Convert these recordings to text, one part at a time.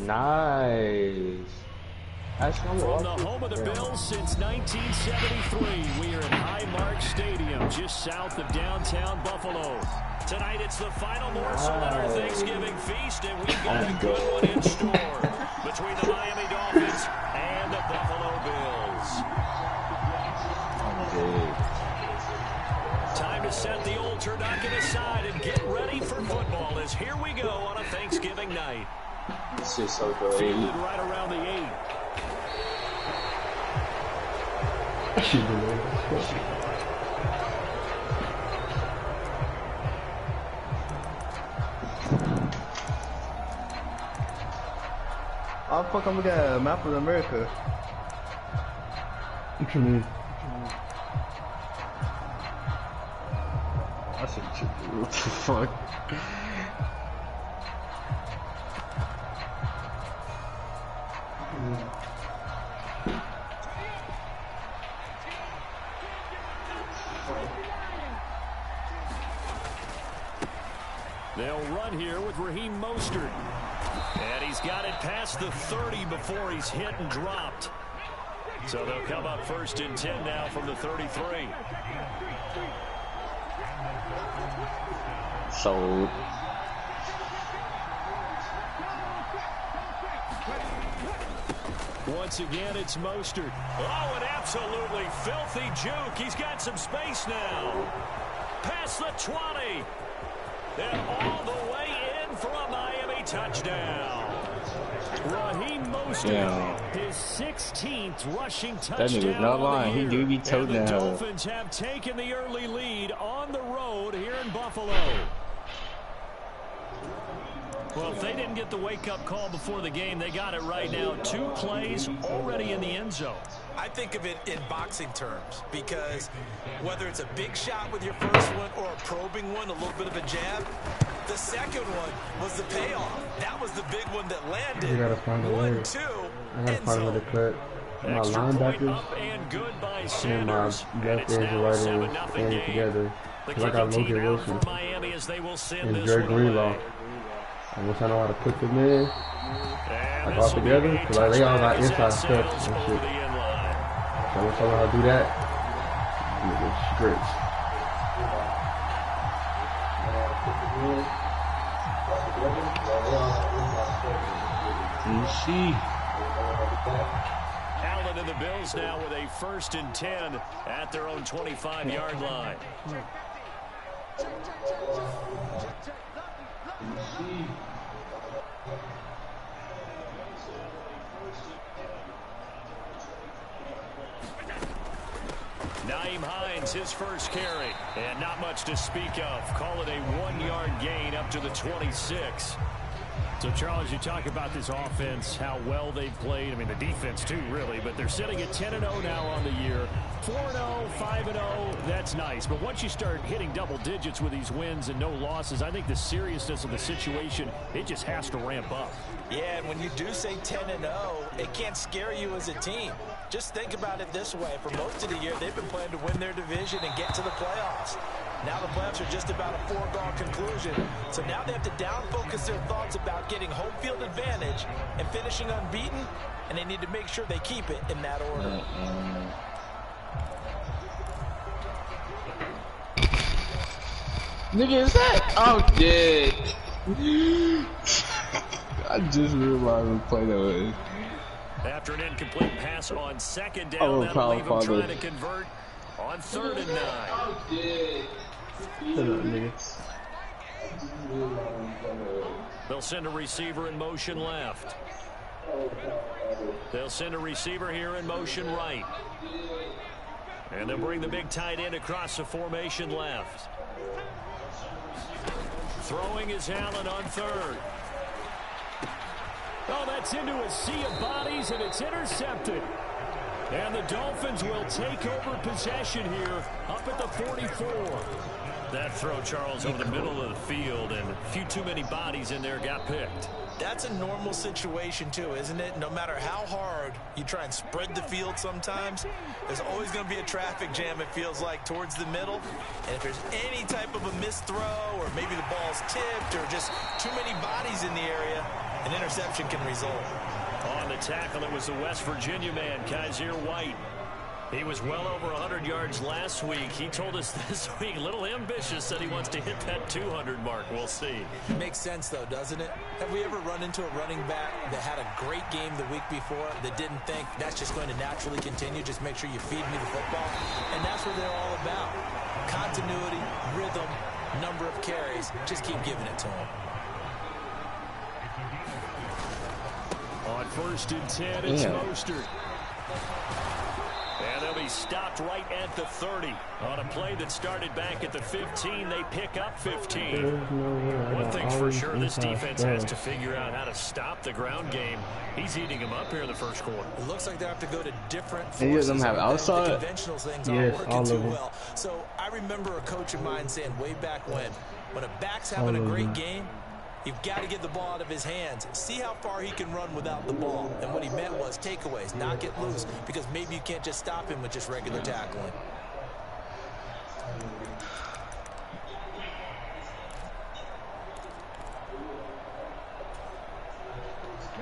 Nice. From the home of the Bills since 1973, we are at Highmark Stadium, just south of downtown Buffalo. Tonight, it's the final morsel in our Thanksgiving feast, and we've got a good one in store between the Miami Dolphins and the Buffalo Bills. Time to set the old turducken aside and get ready for football, as here we go on a Thanksgiving night. This is so good. Fielded right around the 8. Oh fuck, I'm looking at a map of America. What you mean? I said, What the fuck? They'll run here with Raheem Mostert. And he's got it past the 30 before he's hit and dropped. So they'll come up 1st and 10 now from the 33. Sold. Once again, it's Mostert. Oh, an absolutely filthy juke. He's got some space now. Past the 20. And all the way in for a Miami touchdown. Raheem Mostert, his 16th rushing touchdown. That nigga's not lying. He do be toting that. The Dolphins have taken the early lead on the road here in Buffalo. Well, if they didn't get the wake-up call before the game, they got it right now. 2 plays already in the end zone. I think of it in boxing terms, because whether it's a big shot with your first one or a probing one, a little bit of a jab, the second one was the payoff. That was the big one that landed. You gotta find a way. 1-2. I gotta find a way to cut my linebackers and my left ends and right ends staying together. Because I got Logan Wilson and Dre Greenlaw. And once I know how to put them in, like all together, because like, they all got inside steps and shit. So once I know how to do that, it's great. Allen and the Bills now with a 1st and 10 at their own 25-yard line. 'Nyheim Hines, his first carry, and not much to speak of. Call it a 1-yard gain up to the 26. So, Charles, you talk about this offense, how well they've played. I mean, the defense, too, really. But they're sitting at 10-0 now on the year. 4-0, 5-0, that's nice. But once you start hitting double digits with these wins and no losses, I think the seriousness of the situation, it just has to ramp up. Yeah, and when you do say 10-0, it can't scare you as a team. Just think about it this way. For most of the year, they've been playing to win their division and get to the playoffs. Now the playoffs are just about a foregone conclusion. So now they have to down-focus their thoughts about getting home field advantage and finishing unbeaten, and they need to make sure they keep it in that order. Nigga, is that? Oh, dead. I just realized we played that way. After an incomplete pass on 2nd down, that'll leave them trying to convert on 3rd and 9. They'll send a receiver in motion left. They'll send a receiver here in motion right. And they'll bring the big tight end across the formation left. Throwing is Allen on 3rd. Oh, that's into a sea of bodies, and it's intercepted. And the Dolphins will take over possession here up at the 44. That throw, Charles, over the middle of the field, and a few too many bodies in there got picked. That's a normal situation, too, isn't it? No matter how hard you try and spread the field sometimes, there's always going to be a traffic jam, it feels like, towards the middle. And if there's any type of a missed throw or maybe the ball's tipped or just too many bodies in the area, an interception can result. On the tackle, it was the West Virginia man, Kaiser White. He was well over 100 yards last week. He told us this week, a little ambitious, said he wants to hit that 200 mark. We'll see. Makes sense, though, doesn't it? Have we ever run into a running back that had a great game the week before that didn't think that's just going to naturally continue? Just make sure you feed me the football. And that's what they're all about. Continuity, rhythm, number of carries. Just keep giving it to him. On 1st and 10, it's Mostert. And they'll be stopped right at the 30. On a play that started back at the 15, they pick up 15. One thing's for sure, this defense has to figure out how to stop the ground game. He's eating them up here in the first quarter. It looks like they have to go to different forces. Any of them have outside? The conventional things aren't working too well. So I remember a coach of mine saying way back when a back's having a great game, you've got to get the ball out of his hands. See how far he can run without the ball. And what he meant was takeaways, not get loose, because maybe you can't just stop him with just regular tackling.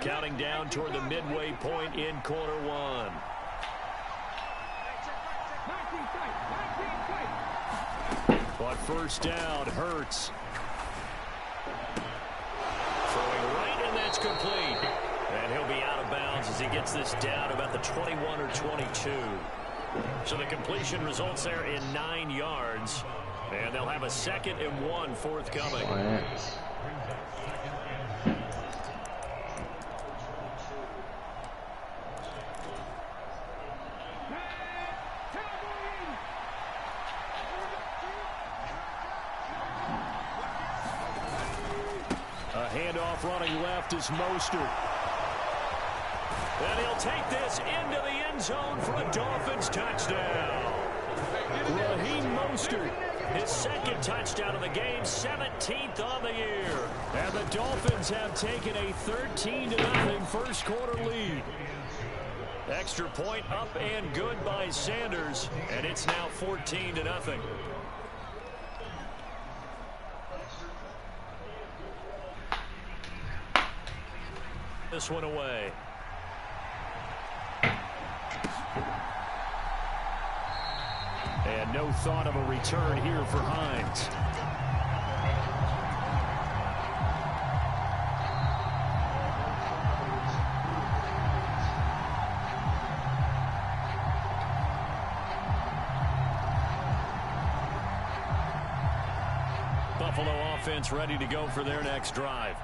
Counting down toward the midway point in quarter one. On 1st down, Hurts. Throwing right, and that's complete. And he'll be out of bounds as he gets this down about the 21 or 22. So the completion results there in 9 yards. And they'll have a 2nd and 1 forthcoming. Handoff running left is Mostert. And he'll take this into the end zone for a Dolphins touchdown. Raheem Mostert, his 2nd touchdown of the game, 17th on the year. And the Dolphins have taken a 13-0 first quarter lead. Extra point up and good by Sanders, and it's now 14-0. This one away. And no thought of a return here for Hines. Buffalo offense ready to go for their next drive.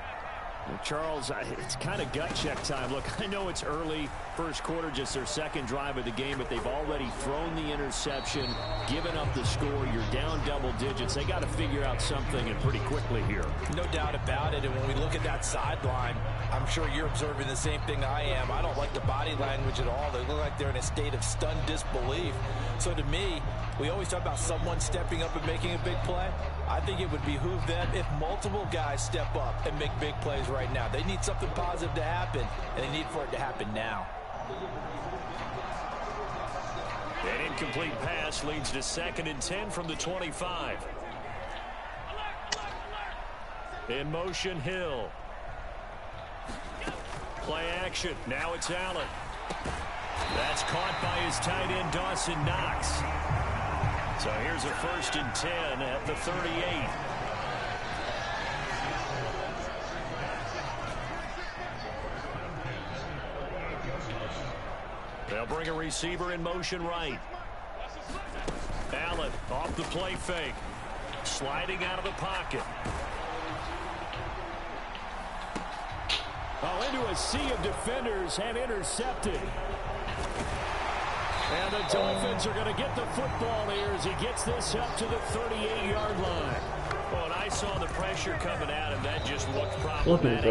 Charles, it's kind of gut check time. Look, I know it's early, first quarter, just their 2nd drive of the game, but they've already thrown the interception, given up the score. You're down double digits. They got to figure out something, and pretty quickly here. No doubt about it. And when we look at that sideline, I'm sure you're observing the same thing I am. I don't like the body language at all. They look like they're in a state of stunned disbelief. So to me, we always talk about someone stepping up and making a big play. I think it would behoove them if multiple guys step up and make big plays right now. They need something positive to happen, and they need for it to happen now. An incomplete pass leads to 2nd and 10 from the 25. In motion, Hill. Play action. Now it's Allen. That's caught by his tight end, Dawson Knox. So here's a 1st and 10 at the 38. They'll bring a receiver in motion right. Allen off the play fake. Sliding out of the pocket. Oh, into a sea of defenders and intercepted. And the Dolphins are going to get the football here as he gets this up to the 38-yard line. Well, and I saw the pressure coming at him. That just looked problematic.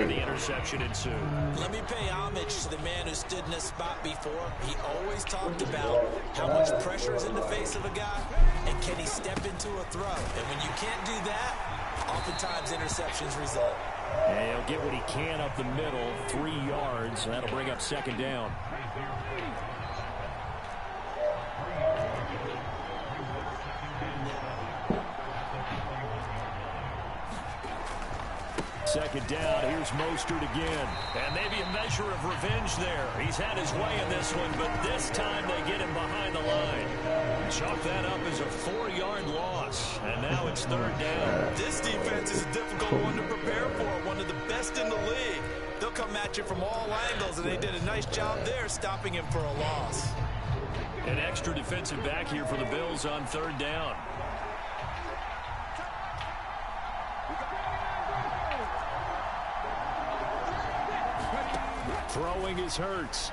The interception ensued. Let me pay homage to the man who stood in this spot before. He always talked about how much pressure is in the face of a guy, and can he throw. And when you can't do that, oftentimes interceptions result. And he'll get what he can up the middle, 3 yards, and that'll bring up second down. Second down, here's Mostert again. And maybe a measure of revenge there. He's had his way in this one, but this time they get him behind the line. Chalk that up as a 4-yard loss. And now it's third down. This defense is a difficult one to prepare for, one of the best in the league. They'll come at you from all angles, and they did a nice job there stopping him for a loss. An extra defensive back here for the Bills on third down. Throwing is Hurts.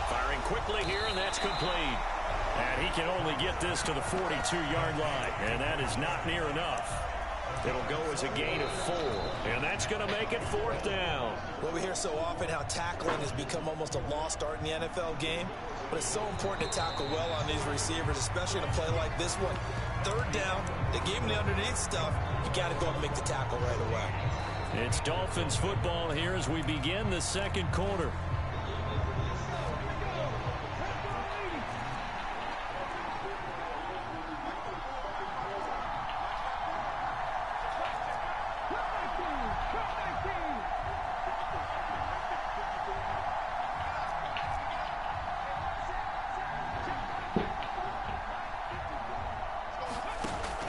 Firing quickly here, and that's complete. And he can only get this to the 42-yard line, and that is not near enough. It'll go as a gain of 4, and that's going to make it fourth down. Well, we hear so often how tackling has become almost a lost art in the NFL game, but it's so important to tackle well on these receivers, especially in a play like this one. Third down, they gave him the underneath stuff. You got to go and make the tackle right away. It's Dolphins football here as we begin the second quarter.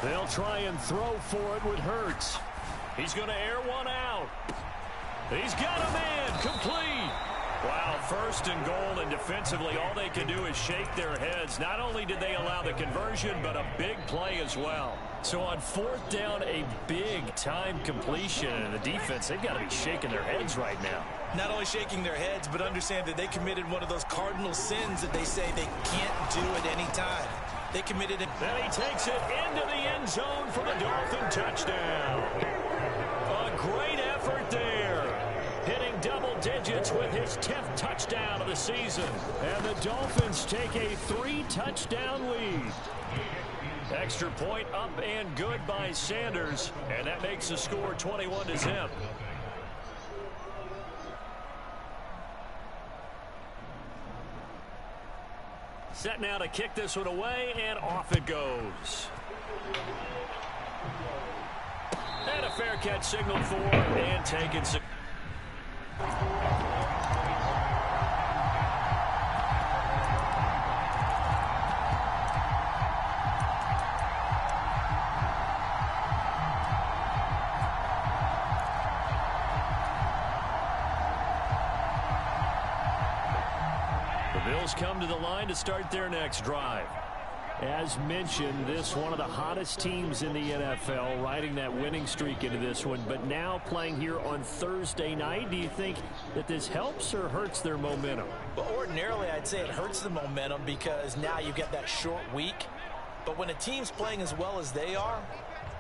They'll try and throw for it with Hurts. He's going to air one out. He's got a man complete. Wow, first and goal, and defensively all they can do is shake their heads. Not only did they allow the conversion, but a big play as well. So on fourth down, a big-time completion. And the defense, they've got to be shaking their heads right now. Not only shaking their heads, but understand that they committed one of those cardinal sins that they say they can't do at any time. They committed it. Then he takes it into the end zone for the Dolphin touchdown. A great effort there. Hitting double digits with his 10th touchdown of the season. And the Dolphins take a 3-touchdown lead. Extra point up and good by Sanders. And that makes the score 21-0. Set now to kick this one away, and off it goes. And a fair catch signaled for, and taken. Bills come to the line to start their next drive. As mentioned, this one of the hottest teams in the NFL, riding that winning streak into this one, but now playing here on Thursday night. Do you think that this helps or hurts their momentum? Well, ordinarily, I'd say it hurts the momentum because now you get that short week. But when a team's playing as well as they are,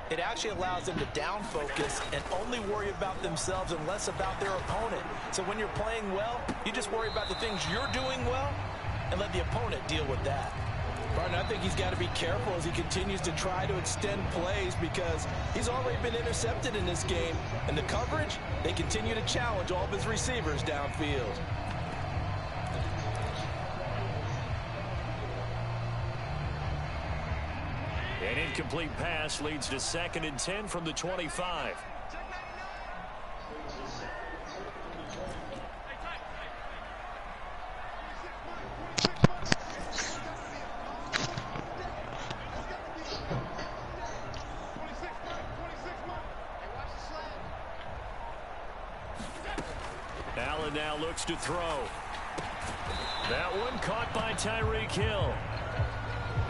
it actually allows them to down focus and only worry about themselves and less about their opponent. So when you're playing well, you just worry about the things you're doing well and let the opponent deal with that. Barton, I think he's got to be careful as he continues to try to extend plays because he's already been intercepted in this game. And the coverage, they continue to challenge all of his receivers downfield. An incomplete pass leads to 2nd and 10 from the 25. Allen now looks to throw. That one caught by Tyreek Hill.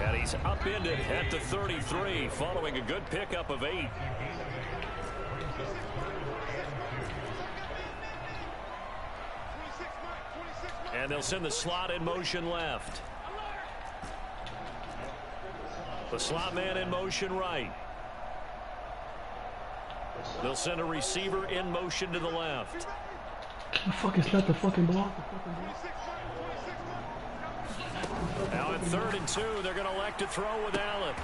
And he's upended at the 33, following a good pickup of 8. And they'll send the slot in motion left. The slot man in motion right. They'll send a receiver in motion to the left. Fucking snap the fucking ball. Now in 3rd and 2, they're going to elect to throw with Allen.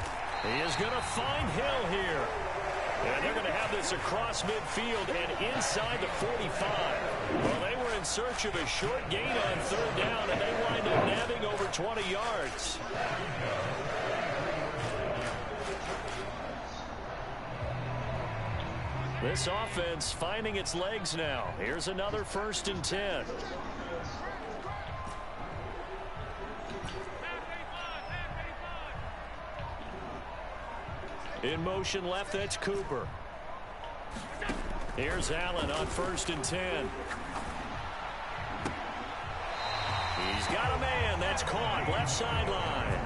He is going to find Hill here. And they're going to have this across midfield and inside the 45. Well, they were in search of a short gain on 3rd down, and they wind up nabbing over 20 yards. This offense finding its legs now. Here's another 1st and 10. In motion left, that's Cooper. Here's Allen on 1st and 10. He's got a man. That's caught. Left sideline.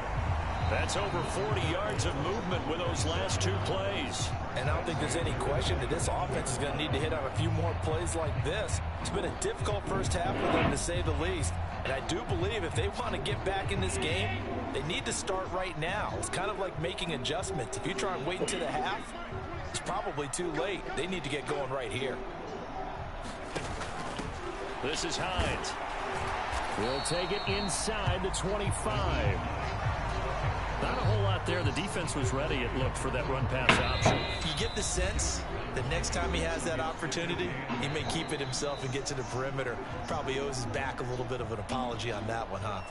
That's over 40 yards of movement with those last 2 plays. And I don't think there's any question that this offense is going to need to hit on a few more plays like this. It's been a difficult first half for them, to say the least. And I do believe if they want to get back in this game, they need to start right now. It's kind of like making adjustments. If you try and wait until the half, it's probably too late. They need to get going right here. This is Hines. We'll take it inside the 25. Not a whole lot there. The defense was ready, it looked, for that run-pass option. You get the sense that next time he has that opportunity, he may keep it himself and get to the perimeter. Probably owes his back a little bit of an apology on that one, huh?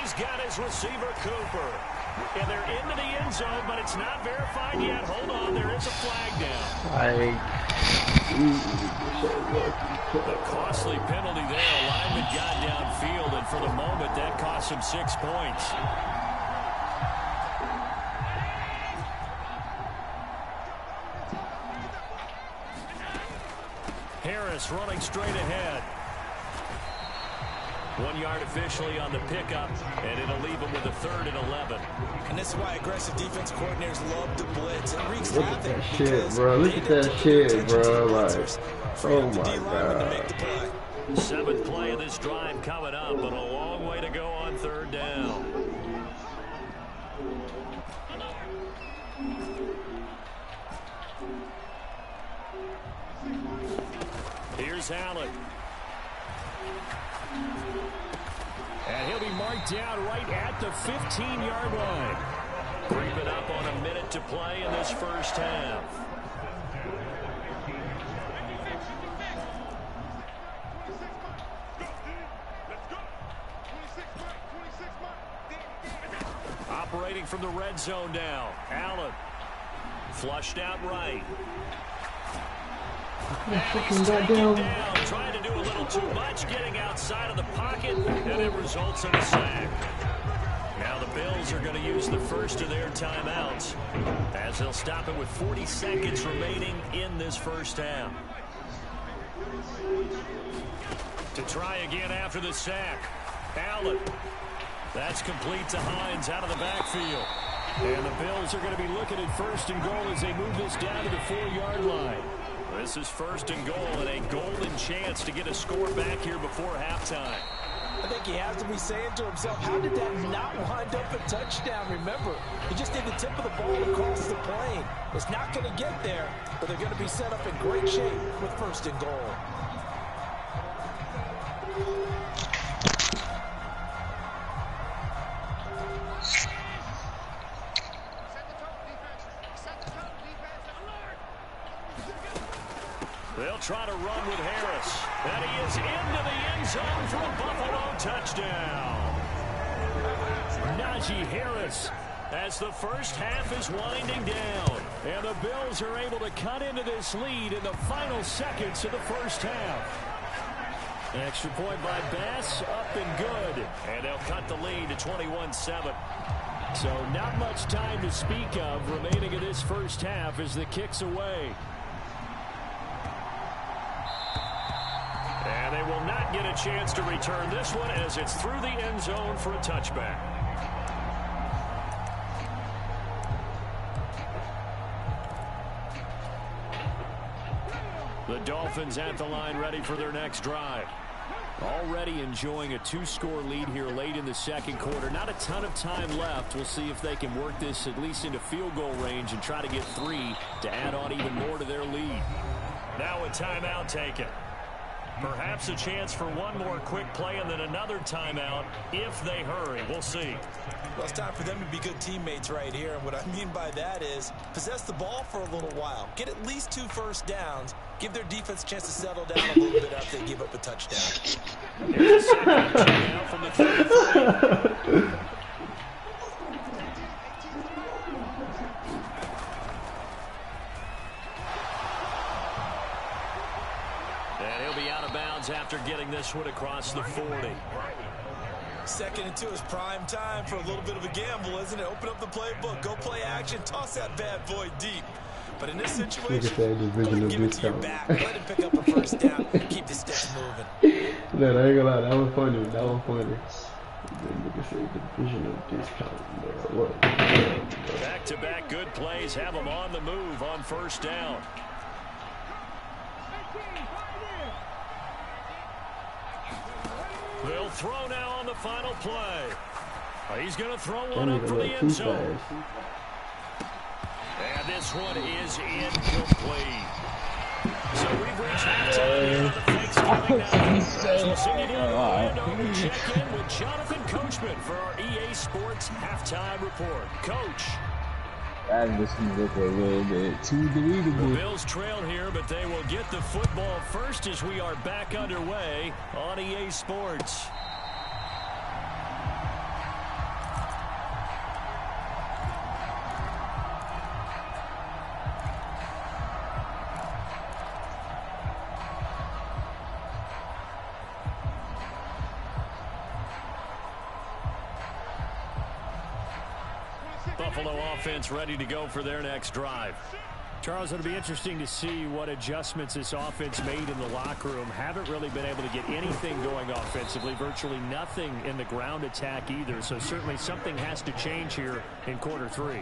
He's got his receiver, Cooper. And they're into the end zone, but it's not verified yet. Hold on, there is a flag down. A costly penalty there. A lineman got downfield, and for the moment, that cost him 6 points. Harris running straight ahead. 1 yard officially on the pickup, and it'll leave him with a 3rd and 11. And this is why aggressive defense coordinators love to blitz. It wreaks Look at that shit, bro. Look at that shit, bro. Like, oh my God. 7th play of this drive coming up, but a long way to go on 3rd down. Here's Allen. And he'll be marked down right at the 15-yard line. Creeping up on a minute to play in this first half. Operating from the red zone now. Allen. Flushed out right. And he's taken down, trying to do a little too much, getting outside of the pocket, and it results in a sack. Now the Bills are going to use the first of their timeouts, as they'll stop it with 40 seconds remaining in this first half. To try again after the sack. Allen. That's complete to Hines out of the backfield. And the Bills are going to be looking at 1st and goal as they move this down to the 4-yard line. This is 1st and goal, and a golden chance to get a score back here before halftime. I think he has to be saying to himself, how did that not wind up a touchdown? Remember, he just did the tip of the ball across the plane. It's not going to get there, but they're going to be set up in great shape with 1st and goal. They'll try to run with Harris. And he is into the end zone for a Buffalo touchdown. Najee Harris, as the first half is winding down. And the Bills are able to cut into this lead in the final seconds of the first half. An extra point by Bass, up and good. And they'll cut the lead to 21-7. So not much time to speak of remaining in this first half as the kick's away. And they will not get a chance to return this one as it's through the end zone for a touchback. The Dolphins at the line ready for their next drive. Already enjoying a 2-score lead here late in the second quarter. Not a ton of time left. We'll see if they can work this at least into field goal range and try to get 3 to add on even more to their lead. Now a timeout taken. Perhaps a chance for one more quick play and then another timeout if they hurry. We'll see. Well, it's time for them to be good teammates right here. And what I mean by that is possess the ball for a little while. Get at least 2 first downs. Give their defense a chance to settle down a little bit after they give up a touchdown. Here's a second now from the 33. And he'll be out of bounds after getting this one across the 40. 2nd and 2 is prime time for a little bit of a gamble, isn't it? Open up the playbook, go play action, toss that bad boy deep. But in this situation, don't give it to your back. Let him pick up a first down. Keep the sticks moving. Man, I ain't gonna lie, that was funny. That was funny. Back-to-back good plays have them on the move on first down. They'll throw now on the final play. He's going to throw one up for the end zone. And this one is incomplete. So we've reached halftime here on the Thanksgiving night. As we'll send you down to Orlando to check in with Jonathan Coachman for our EA Sports Halftime Report. Coach. This one look a little bit too believable. The Bills trail here, but they will get the football first as we are back underway on EA Sports. Buffalo offense ready to go for their next drive. Charles, it'll be interesting to see what adjustments this offense made in the locker room. Haven't really been able to get anything going offensively, virtually nothing in the ground attack either. So certainly something has to change here in quarter 3.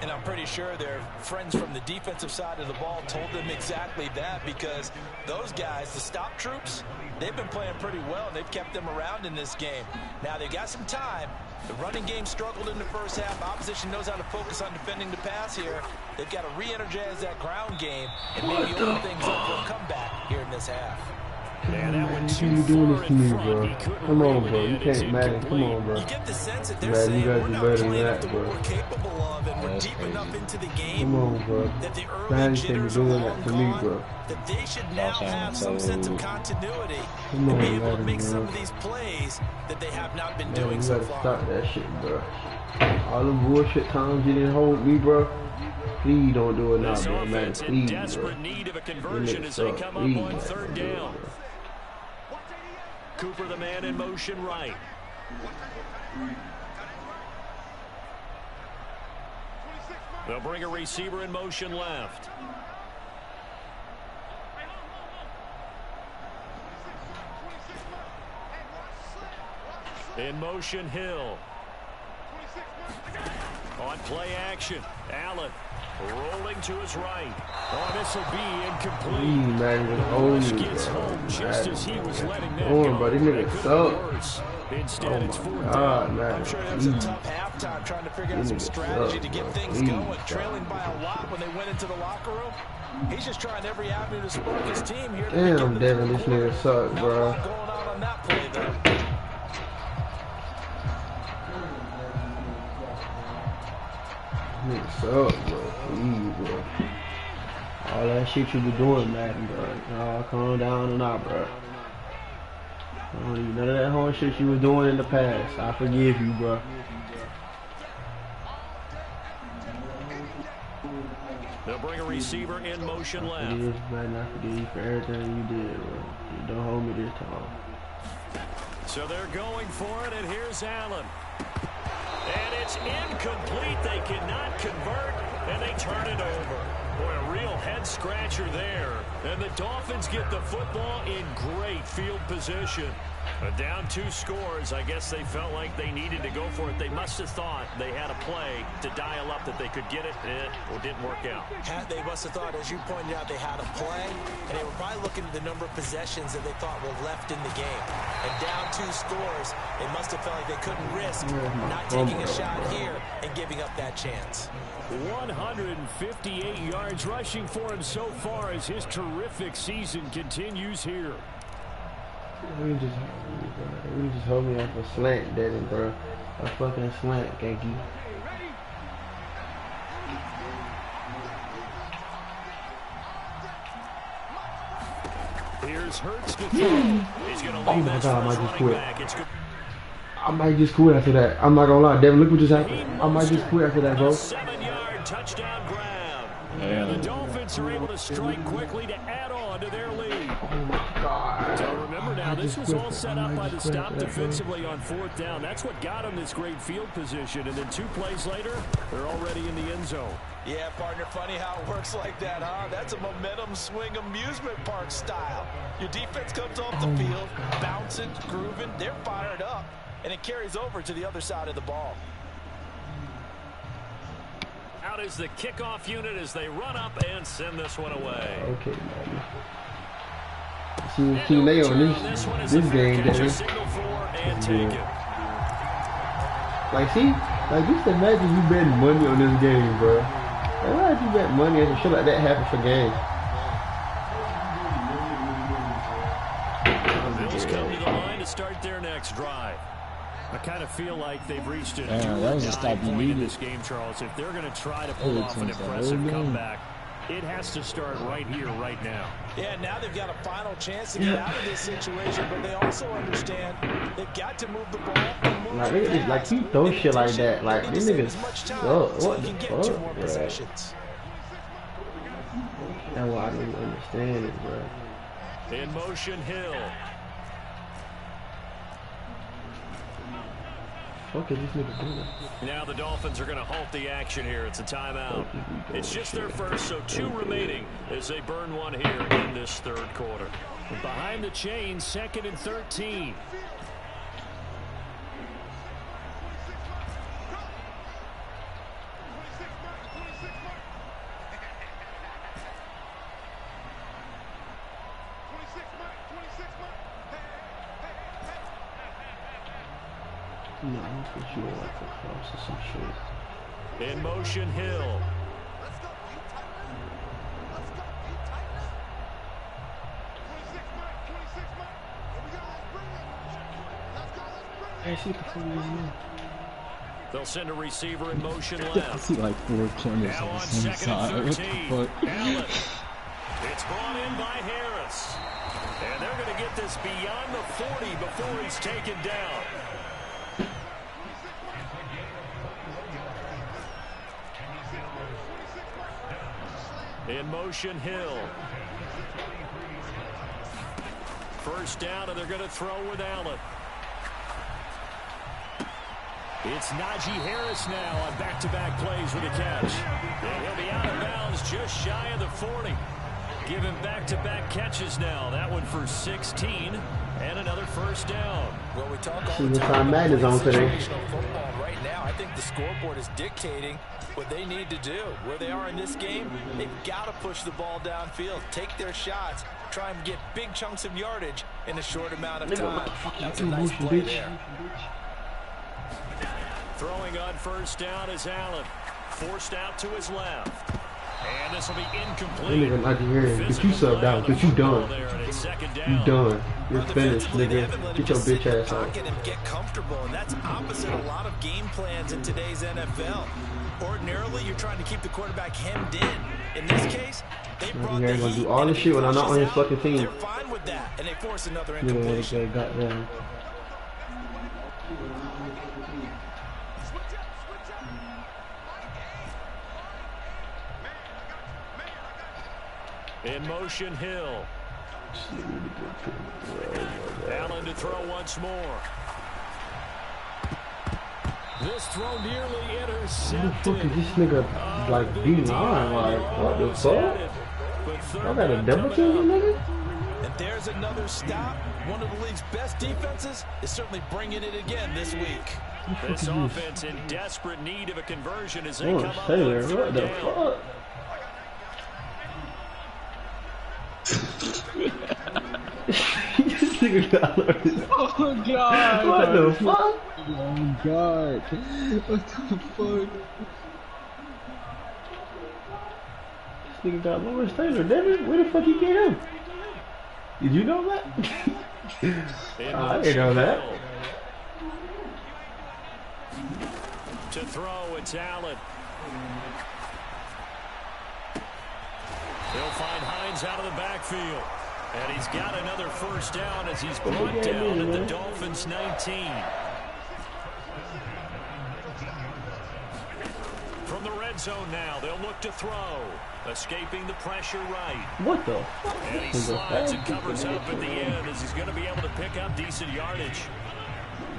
And I'm pretty sure their friends from the defensive side of the ball told them exactly that, because those guys, the stop troops, they've been playing pretty well, and they've kept them around in this game. Now they've got some time. The running game struggled in the first half. Opposition knows how to focus on defending the pass here. They've got to re-energize that ground game and maybe open things up for a comeback here in this half. Man, that one you doing this to me, bro? Come on, bro. You can't, Madden. Come on, bro. You get the sense that they're Madden, saying you gotta we're do not better than playing up that, to what bro. we're capable of, and we're deep enough into the game Come on, bro. that the early Madden shouldn't be jitters are doing long that to me, gone, bro. that they should now have some sense of continuity Come and on, be able to Madden, make bro. some of these plays that they have not been Man, doing you so gotta far. stop that shit, bro. All them bullshit times you didn't hold me, bro. Please don't do it now, This bro, man. offense in Please, bro. desperate need of a conversion as they come up on third down. Cooper, the man in motion right. They'll bring a receiver in motion left. In motion, Hill. On play action, Allen rolling to his right. Oh, this will be incomplete. Man, The just rush hold me, gets bro. home just as he was letting that Hold go. on, bro. These It niggas could've suck. been worse. Instead, Oh it's my fourth God, down. man. I'm sure that was a tough halftime trying to figure out some These niggas strategy suck, to get bro. things Please, going. bro. Trailing by a lot when they went into the locker room. He's just trying every avenue to spark his team here. To Damn, begin the Devin, third this quarter. nigga suck, Not a bro. lot going on that play, though. Nigga suck, bro. Please, bro. All that shit you be doing, Madden, bro. Nah, calm down and out, bro. I don't need none of that whole shit you was doing in the past. I forgive you, bro. They'll bring a receiver in motion left. It is, Madden. I forgive you for everything you did, bro. You don't hold me this time. So they're going for it, and here's Allen. And it's incomplete. They cannot convert, and they turn it over. Boy, a real head-scratcher there. And the Dolphins get the football in great field position. Down 2 scores. I guess they felt like they needed to go for it. They must have thought they had a play to dial up that they could get it. It didn't work out. They must have thought, as you pointed out, they had a play, and they were probably looking at the number of possessions that they thought were left in the game. And down 2 scores, they must have felt like they couldn't risk not taking a shot here and giving up that chance. 158 yards rushing for him so far as his terrific season continues here. We just hold me off a slant, daddy, bro. A fucking slant, thank you. Here's Hurts to throw. He's going to leave this for his running back. It's good. I might just quit after that. I'm not gonna lie, Devin. Look what just happened. I might just quit after that, bro. 7-yard touchdown grab. And the Dolphins are able to strike quickly to add on to their lead. Oh my God. So remember now, this was all set up by the stop defensively on 4th down. That's what got them this great field position. And then 2 plays later, they're already in the end zone. Yeah, partner, funny how it works like that, huh? That's a momentum swing amusement park style. Your defense comes off the field, bouncing, grooving, they're fired up, and it carries over to the other side of the ball. Out is the kickoff unit as they run up and send this one away. Okay, man. See, they on this game, Devin. Like, see? Like, just imagine you betting money on this game, bro. Like, why did you bet money and shit like that happen for games? Bills come to the line to start their next drive. I kind of feel like they've reached a high point in this game, Charles. If they're going to try to pull off an impressive comeback, it has to start right here, right now. Yeah, now they've got a final chance to get out of this situation, but they also understand they've got to move the ball. Like, niggas, like, you throw shit like that. Like, these niggas, what the fuck, bro? That's why I don't understand it, bro. In motion, Hill. What could this nigga do? Now the Dolphins are going to halt the action here. It's a timeout. It's just their first, so 2 remaining as they burn one here in this 3rd quarter. Behind the chain, 2nd and 13. No, I don't think you were like a cross or some shit. In motion, Hill. They'll send a receiver in motion left. I see like 4 corners now on on the same 2nd side. and What 13. the fuck? Allen. It's brought in by Harris. And they're going to get this beyond the 40 before he's taken down. In motion, Hill. First down, and they're going to throw with Allen. It's Najee Harris now on back-to-back plays with a catch. And he'll be out of bounds just shy of the 40. Give him back-to-back catches now. That one for 16 and another first down. Well, we talk all the time about situational football right now. I think the scoreboard is dictating what they need to do. Where they are in this game, they've got to push the ball downfield, take their shots, try and get big chunks of yardage in a short amount of time. That's a nice play there. Throwing on first down is Allen. Forced out to his left. And this will be incomplete. Nigga, like here, get you subbed out, but you done. You done. You're finished, nigga. Get your bitch ass out. And get comfortable, and that's opposite a lot of game plans in today's NFL. Ordinarily, you're trying to keep the quarterback hemmed in. In this case, they brought the gonna do all this shit when I'm not on his fucking team. They're fine with that, and they force another incompletion. Goddamn. In motion, Hill. Allen to throw once more. This throw nearly What the intercepted. fuck is this nigga like D9? Like, what the fuck? Y'all got a double team, nigga? And there's another stop. One of the league's best defenses is certainly bringing it again this week. This offense in desperate need of a conversion as they Oh, come up Taylor, with what the down. fuck? This nigga got Oh god! What the fuck? Oh god! What the fuck? This nigga got Lawrence Taylor, David. Where the fuck he get him? Did you know that? I didn't know that. To throw, it's Allen. They'll find Hines out of the backfield. And he's got another first down as he's brought down at the Dolphins' 19. From the red zone now, they'll look to throw. Escaping the pressure right. What the fuck? And he slides and covers up at the end as he's going to be able to pick up decent yardage.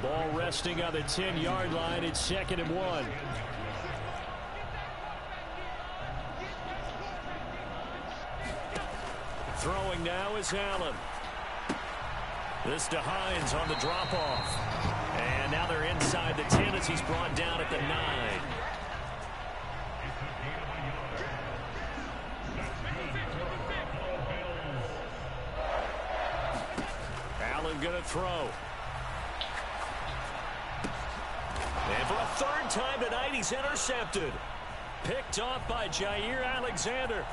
Ball resting on the 10-yard line. It's 2nd and 1. Throwing now is Allen. This to Hines on the drop-off. And now they're inside the 10 as he's brought down at the 9. Allen going to throw. And for a 3rd time tonight, he's intercepted. Picked off by Jair Alexander.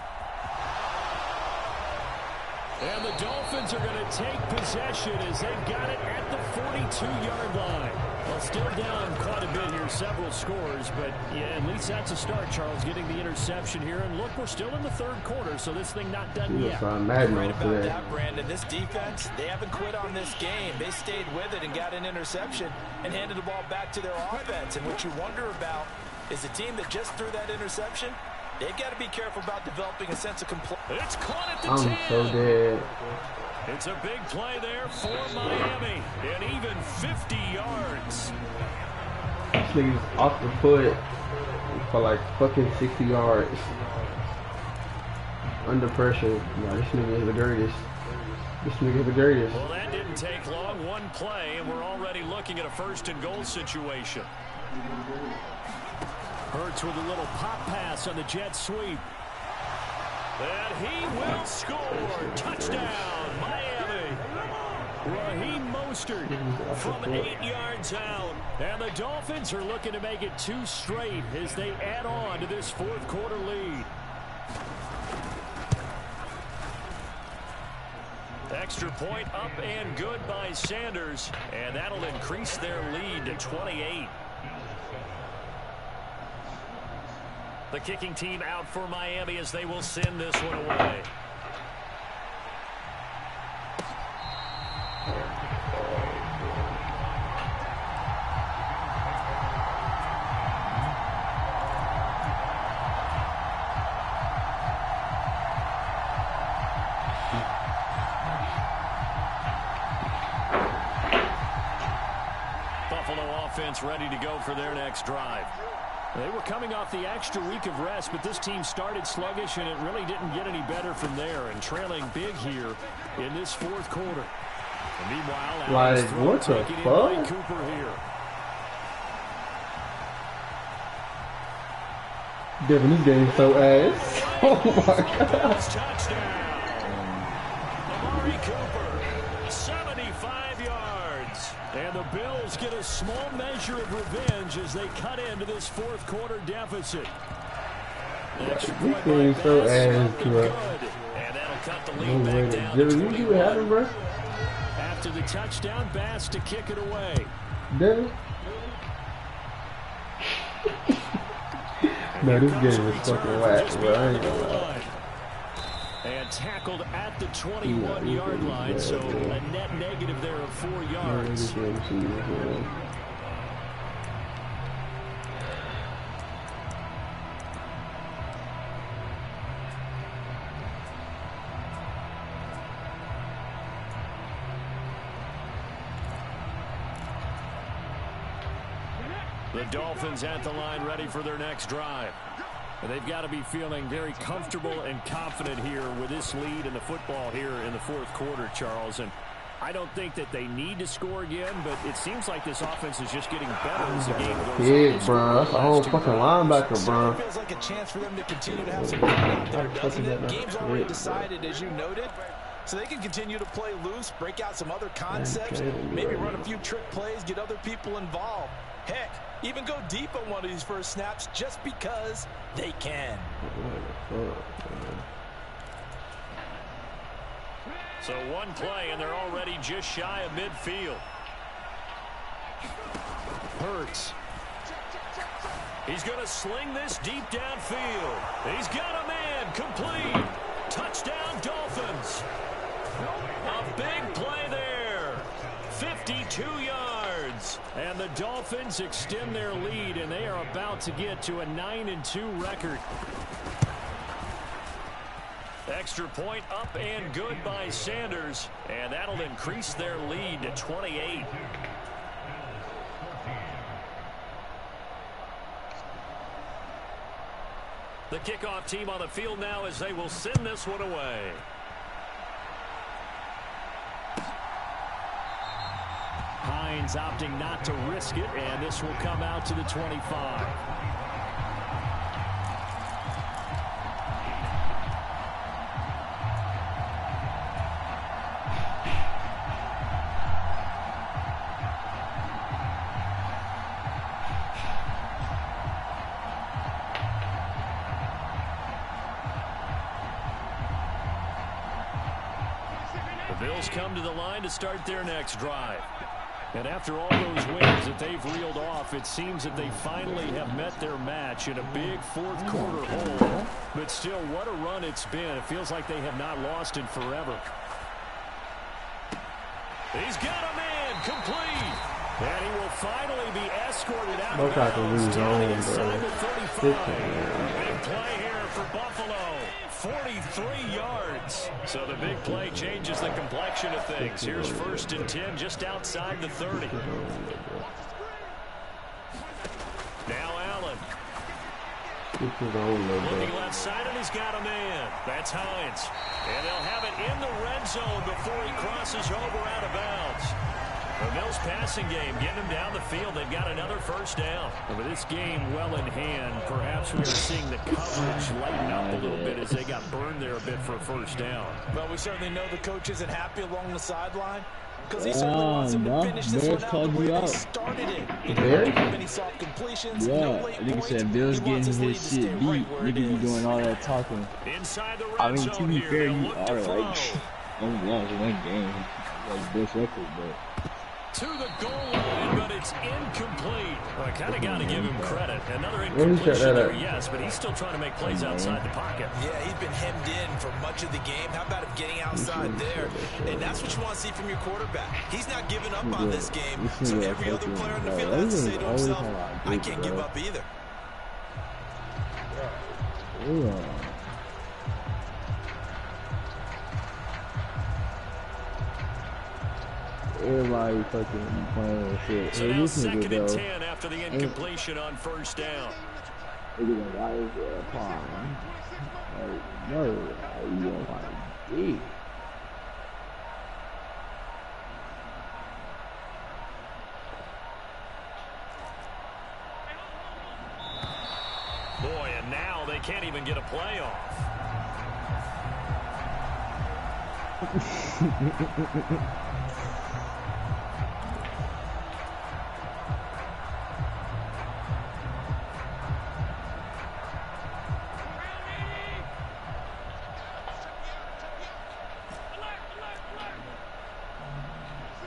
And the Dolphins are going to take possession as they've got it at the 42-yard line. Well, still down quite a bit here, several scores, but yeah, at least that's a start, Charles, getting the interception here. And look, we're still in the 3rd quarter, so this thing not done yet. Right about that, Brandon. This defense, they haven't quit on this game. They stayed with it and got an interception and handed the ball back to their offense. And what you wonder about is a team that just threw that interception, they've got to be careful about developing a sense of complaint. It's caught at the 10. I'm so dead. It's a big play there for Miami. And even 50 yards. This nigga's off the foot for like fucking 60 yards. Under pressure. Yeah, this nigga is the greatest. This nigga is the greatest. Well, that didn't take long. One play, and we're already looking at a 1st and goal situation. Hurts with a little pop pass on the jet sweep. And he will score. Touchdown, Miami. Raheem Mostert from 8 yards out. And the Dolphins are looking to make it 2 straight as they add on to this 4th quarter lead. Extra point up and good by Sanders. And that'll increase their lead to 28. The kicking team out for Miami as they will send this one away. Buffalo offense ready to go for their next drive. They were coming off the extra week of rest, but this team started sluggish, and it really didn't get any better from there, and trailing big here in this 4th quarter. And meanwhile, like, what the fuck? Cooper here. Devin, this game is so ass. Oh my god. Touchdown. Amari Cooper, 75 yards. And the Bills get a small measure of revenge as they cut into this 4th quarter deficit. This game is so ass, bro. And that'll cut the lead No way. back down. Devin, you see what happened, bro? After the touchdown, Bass to kick it away. Devin? No, this game is fucking whack, bro. I ain't gonna lie. And tackled at the 21-yard line, so a net negative there of 4 yards. The Dolphins at the line ready for their next drive. They've got to be feeling very comfortable and confident here with this lead in the football here in the fourth quarter, Charles. And I don't think that they need to score again, but it seems like this offense is just getting better as the game goes on. Yeah, bro. That's a whole fucking linebacker, bro. It feels like a chance for them to continue to have some fun out there, doesn't it? Game's already decided, as you noted. So they can continue to play loose, break out some other concepts, maybe run a few trick plays, get other people involved. Heck, even go deep on one of these first snaps just because they can. So one play, and they're already just shy of midfield. Hurts. He's going to sling this deep downfield. He's got a man. Complete. Touchdown, Dolphins. A big play there. 52 yards. And the Dolphins extend their lead, and they are about to get to a 9-2 record. Extra point up and good by Sanders, and that'll increase their lead to 28. The kickoff team on the field now as they will send this one away. Hines opting not to risk it, and this will come out to the 25. The Bills come to the line to start their next drive. And after all those wins that they've reeled off, it seems that they finally have met their match in a big fourth quarter hole. But still, what a run it's been. It feels like they have not lost in forever. He's got a man. Complete. And he will finally be escorted out of bounds to the inside the 35. Big play here for Buffalo. 43 yards. So the big play changes the complexion of things. Here's 1st and 10 just outside the 30. Now Allen. Looking left side, and he's got a man. That's Hines. And they'll have it in the red zone before he crosses over out of bounds. The Bills passing game, getting them down the field. They've got another first down. And with this game well in hand, perhaps we are seeing the coverage lighten up a little bit as they got burned there a bit for a first down. Well, we certainly know the coach isn't happy along the sideline because he certainly wants him to finish this one out the way they started it. He didn't have many soft completions, no late points. Said Bill's getting his shit beat. Nigga be doing all that talking. Inside the I red mean, to zone be here, fair, you look are to like throw. only lost one game. Like this record, but. To the goal line, but it's incomplete. Well, I kind of got to give him credit. Another incompletion there, yes, but he's still trying to make plays outside the pocket. Yeah, he's been hemmed in for much of the game. How about him getting outside there? And that's what you want to see from your quarterback. He's not giving up on this game, so every other player on the field has to say to himself, I can't give up either. Everybody fucking playing shit. So now 2nd and 10 after the incompletion on first down. Why is there a pond? Like, no, you don't want to be. Boy, and now they can't even get a play off.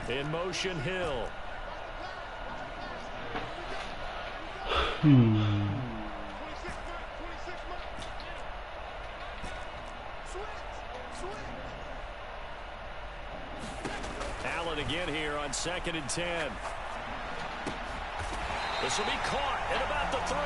In motion, Hill. Allen again here on 2nd and 10. This will be caught at about the 3.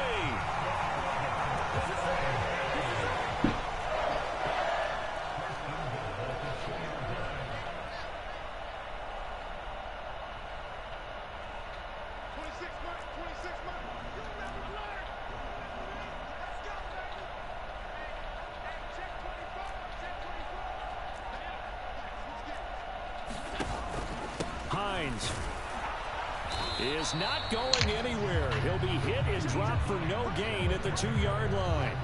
Hines is not going anywhere. He'll be hit and dropped for no gain at the 2-yard line.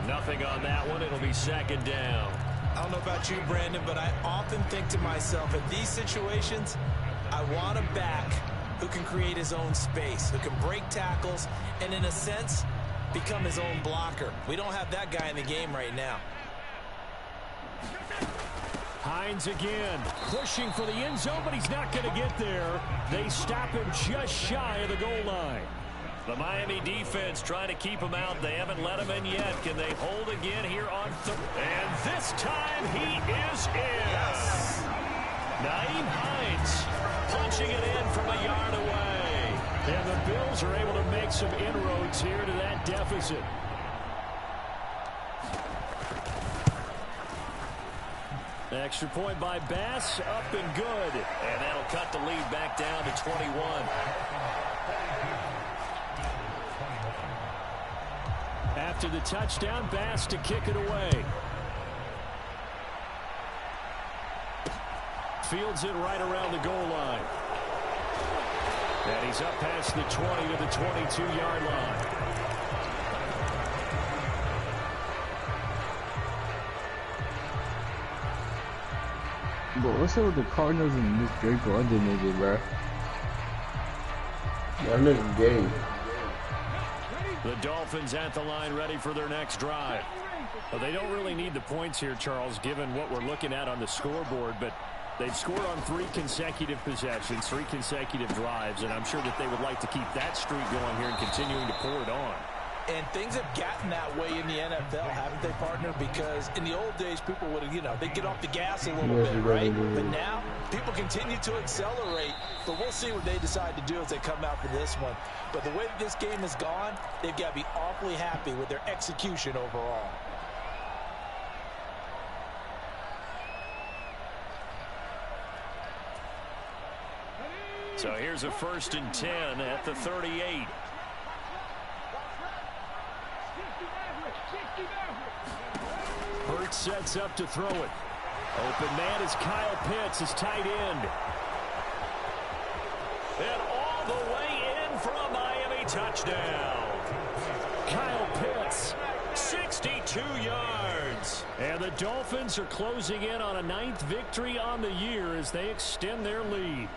Nothing on that one. It'll be second down. I don't know about you, Brandon, but I often think to myself, in these situations, I want a back who can create his own space, who can break tackles, and in a sense, become his own blocker. We don't have that guy in the game right now. Hines again, pushing for the end zone, but he's not going to get there. They stop him just shy of the goal line. The Miami defense trying to keep him out. They haven't let him in yet. Can they hold again here on third? And this time he is in. Yes. IM Hines punching it in from a yard away. And the Bills are able to make some inroads here to that deficit. Extra point by Bass, up and good. And that'll cut the lead back down to 21. After the touchdown, Bass to kick it away. Fields it right around the goal line. And he's up past the 20 to the 22-yard line. But what's up with the Cardinals and this Drake London nigga, bro? That nigga gay. The Dolphins at the line, ready for their next drive. Well, they don't really need the points here, Charles, given what we're looking at on the scoreboard, but they've scored on 3 consecutive possessions, 3 consecutive drives, and I'm sure that they would like to keep that streak going here and continuing to pour it on. And things have gotten that way in the NFL, haven't they, partner? Because in the old days, people would, they'd get off the gas a little bit, right? But now, people continue to accelerate. But we'll see what they decide to do as they come out for this one. But the way that this game has gone, they've got to be awfully happy with their execution overall. So here's a 1st and 10 at the 38. Hurts sets up to throw it. Open man is Kyle Pitts, his tight end. And all the way in for a Miami touchdown. Kyle Pitts, 62 yards. And the Dolphins are closing in on a 9th victory on the year as they extend their lead.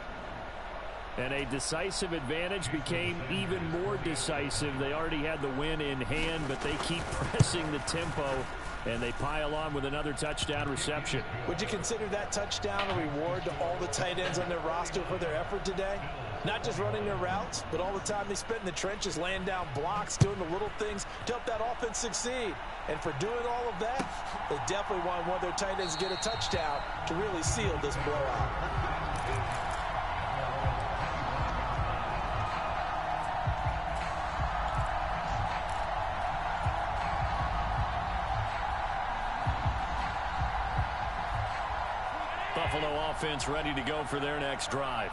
And a decisive advantage became even more decisive. They already had the win in hand, but they keep pressing the tempo, and they pile on with another touchdown reception. Would you consider that touchdown a reward to all the tight ends on their roster for their effort today? Not just running their routes, but all the time they spent in the trenches, laying down blocks, doing the little things to help that offense succeed. And for doing all of that, they definitely want one of their tight ends to get a touchdown to really seal this blowout. Buffalo offense ready to go for their next drive.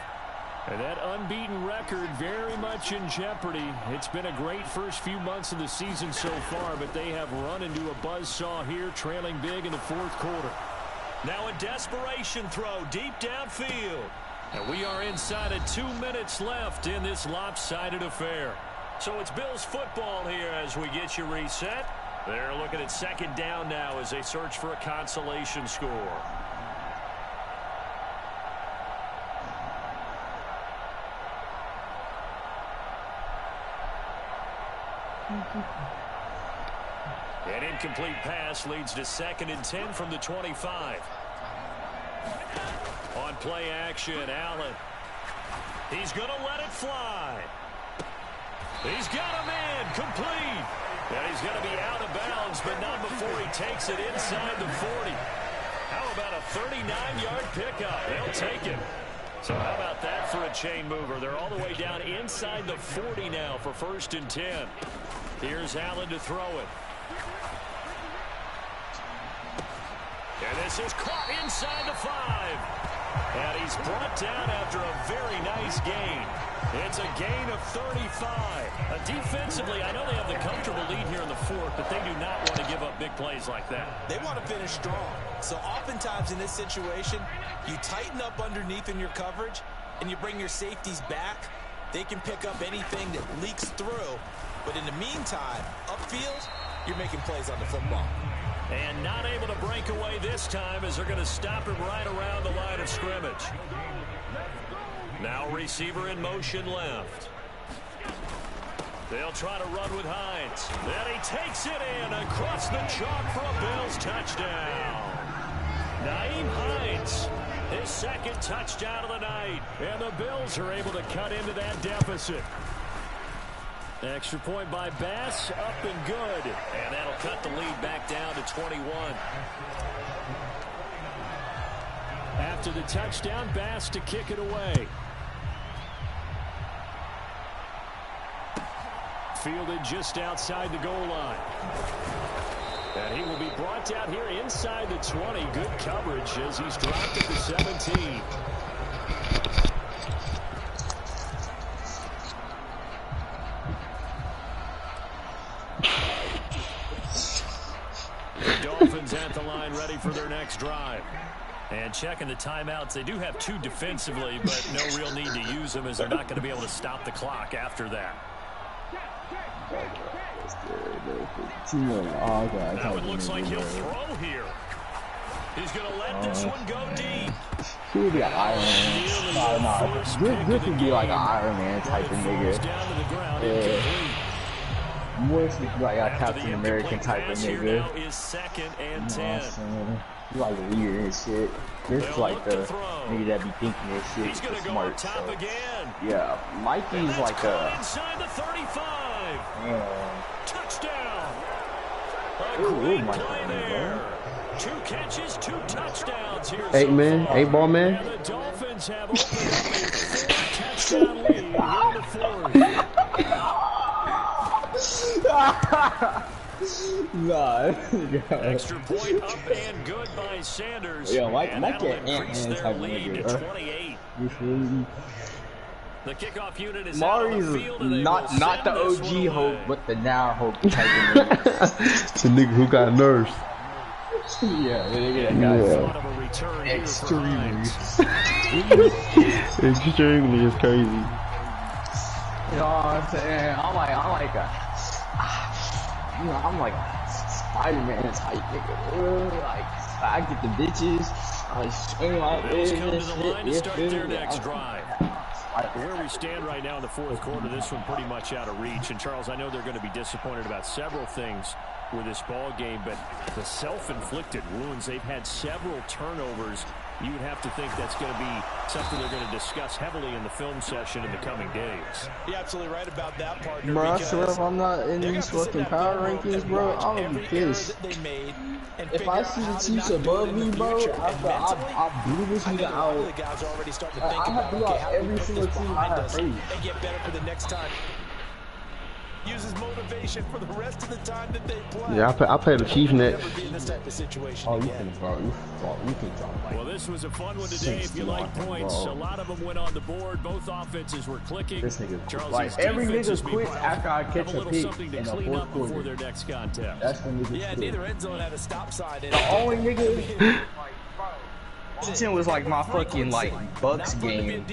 And that unbeaten record very much in jeopardy. It's been a great first few months of the season so far, but they have run into a buzzsaw here, trailing big in the 4th quarter. Now a desperation throw deep downfield. And we are inside of 2 minutes left in this lopsided affair. So it's Bills football here as we get you reset. They're looking at 2nd down now as they search for a consolation score. An incomplete pass leads to 2nd and 10 from the 25. On play action, Allen. He's going to let it fly. He's got a man complete. And he's going to be out of bounds, but not before he takes it inside the 40. How about a 39-yard pickup? They'll take it. So how about that for a chain mover? They're all the way down inside the 40 now for 1st and 10. Here's Allen to throw it. And this is caught inside the 5. And he's brought down after a very nice gain. It's a gain of 35. Defensively, I know they have the comfortable lead here in the 4th, but they do not want to give up big plays like that. They want to finish strong. So oftentimes in this situation, you tighten up underneath in your coverage, and you bring your safeties back, they can pick up anything that leaks through. But in the meantime, upfield, you're making plays on the football. And not able to break away this time as they're going to stop him right around the line of scrimmage. Now receiver in motion left. They'll try to run with Hines. Then he takes it in across the chalk for a Bills touchdown. Nyheim Hines, his second touchdown of the night. And the Bills are able to cut into that deficit. Extra point by Bass, up and good. And that'll cut the lead back down to 21. After the touchdown, Bass to kick it away. Fielded just outside the goal line. And he will be brought down here inside the 20. Good coverage as he's dropped at the 17. Dolphins at the line, ready for their next drive. And checking the timeouts, they do have 2 defensively, but no real need to use them as they're not going to be able to stop the clock after that. Now it looks like he'll throw here. He's going to let this one go deep. He would be an Iron Man. This would be like an Iron Man type of nigga. Yeah. More like a Captain American type of nigga. Is second and 10. You like leader and shit. This is like the nigga that be thinking this shit. He's gonna go on top again. Yeah, Mikey's like a inside the 35. Touchdown. A ooh, great Mikey, play there. 2 catches, 2 touchdowns here. 8 man, 8 ball man. And the Dolphins have opened up a 4-touchdown lead here in the 4th. Nah. Extra point up and good by Sanders. Yeah, Mike and can't increase their lead to 28. The kickoff unit is Mari's not the OG hope, but the now hope type of nigga. It's a nigga who got nerfed. Yeah, the nigga that got extremely. Extremely is crazy. You know what I'm saying? I'm like a Spider-Man type nigga. Like, I get the bitches. I swing like this. Come to the line to start their next drive. Where we stand right now in the 4th quarter, this one pretty much out of reach. And Charles, I know they're going to be disappointed about several things with this ball game, but the self-inflicted wounds, they've had several turnovers. You would have to think that's going to be something they're going to discuss heavily in the film session in the coming days. You're absolutely right about that, partner. Bro, I swear if I'm not in these fucking power rankings, bro, I'm gonna be pissed. If I see the Chiefs above me, bro, I'll blew this nigga out. I have blew out every single team I have faced. And get better for the next time. Uses motivation for the rest of the time that they play. Yeah, I play the Chiefs next. Oh, you can drop. You can drop. Well, this was a fun one today. If you like points, a lot of them went on the board. Both offenses were clicking. This nigga, Charles, like every nigga quits after I catch a pick something to in the clean 4th up before quarter. their next contest. That's when niggas Yeah, quit. neither end zone had a stop sign in it. The only nigga Washington was like my fucking like Bucks game.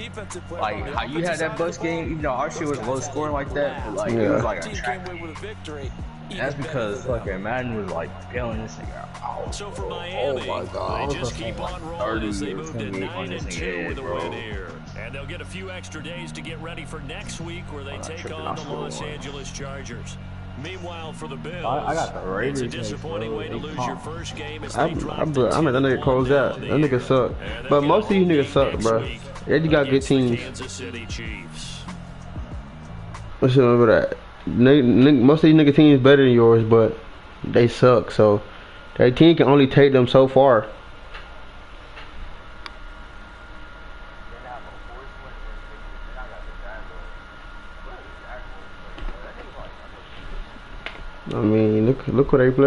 Like how you had that Bucks game, even though our shit was low scoring like that, but like it was like a track. That's because fucking Madden was like failing this nigga out. So for Miami, oh my God, they just keep on rolling as they move to 9-2 with a bro. win here. And they'll get a few extra days to get ready for next week where they take on the Los Angeles Chargers. Meanwhile, for the Bills, I got the Raiders. it's a disappointing way to lose your first game as I they mean, dropped that nigga closed out. That nigga suck. But most of these niggas suck, bro. Yeah, you got good teams. Kansas City Chiefs. Let's remember that. Most of these nigga teams better than yours, but they suck. So that team can only take them so far. I mean, look what they play.